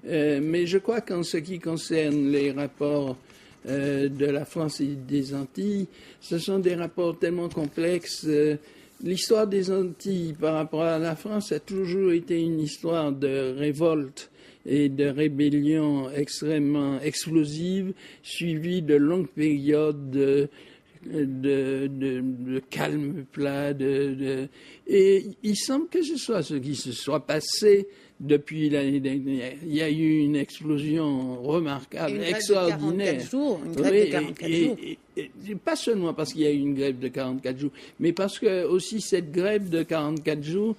Mais je crois qu'en ce qui concerne les rapports de la France et des Antilles, ce sont des rapports tellement complexes. L'histoire des Antilles par rapport à la France a toujours été une histoire de révolte et de rébellion extrêmement explosive, suivie de longues périodes de calme plat. Et il semble que ce soit ce qui se soit passé depuis l'année dernière. Il y a eu une explosion remarquable, extraordinaire. Une grève de 44 jours. Et pas seulement parce qu'il y a eu une grève de 44 jours, mais parce que aussi cette grève de 44 jours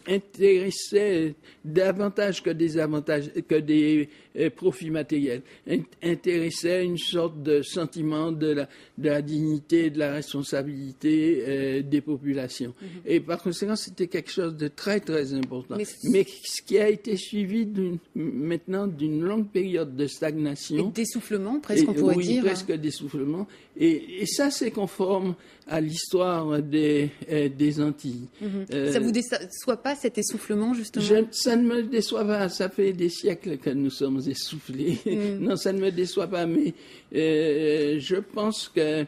intéressait davantage que des profits matériels, intéressait une sorte de sentiment de la dignité, de la responsabilité des populations. Et par conséquent, c'était quelque chose de très, très important. Mais ce qui a été suivi maintenant d'une longue période de stagnation. Et d'essoufflement, presque, on pourrait dire. Presque d'essoufflement. Et ça, c'est conforme à l'histoire des Antilles. Ça vous déçoit pas, cet essoufflement, justement? Ça ne me déçoit pas. Ça fait des siècles que nous sommes essoufflés. Non, ça ne me déçoit pas, mais je pense que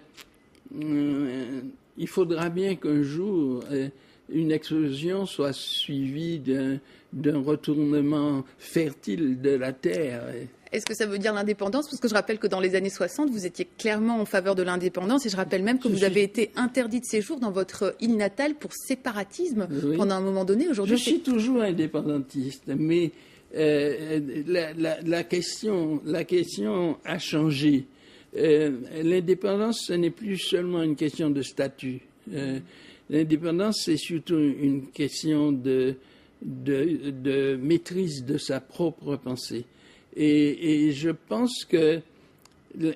il faudra bien qu'un jour une explosion soit suivie d'un retournement fertile de la terre. Est-ce que ça veut dire l'indépendance? Parce que je rappelle que dans les années 60, vous étiez clairement en faveur de l'indépendance, et je rappelle même que vous avez été interdit de séjour dans votre île natale pour séparatisme pendant un moment donné. Aujourd'hui, je suis toujours indépendantiste, mais la question a changé. L'indépendance, ce n'est plus seulement une question de statut. L'indépendance, c'est surtout une question de maîtrise de sa propre pensée. Et je pense que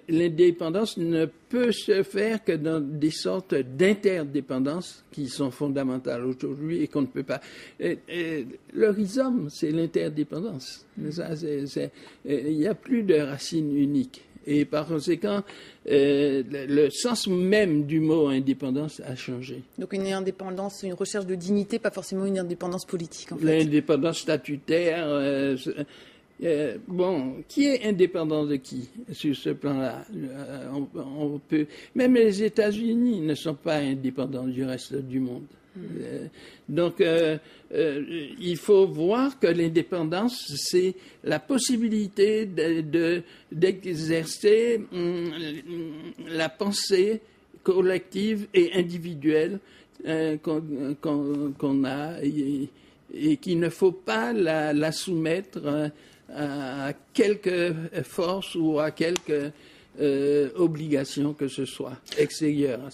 l'indépendance ne peut se faire que dans des sortes d'interdépendance qui sont fondamentales aujourd'hui et qu'on ne peut pas. Le rhizome, c'est l'interdépendance. Il n'y a plus de racine unique. Et par conséquent, le sens même du mot indépendance a changé. Donc une indépendance, une recherche de dignité, pas forcément une indépendance politique, en fait. L'indépendance statutaire... qui est indépendant de qui sur ce plan-là? On peut, même les États-Unis ne sont pas indépendants du reste du monde. Donc, il faut voir que l'indépendance, c'est la possibilité d'exercer la pensée collective et individuelle qu'on a et qu'il ne faut pas la soumettre à quelque force ou à quelque obligation que ce soit extérieure.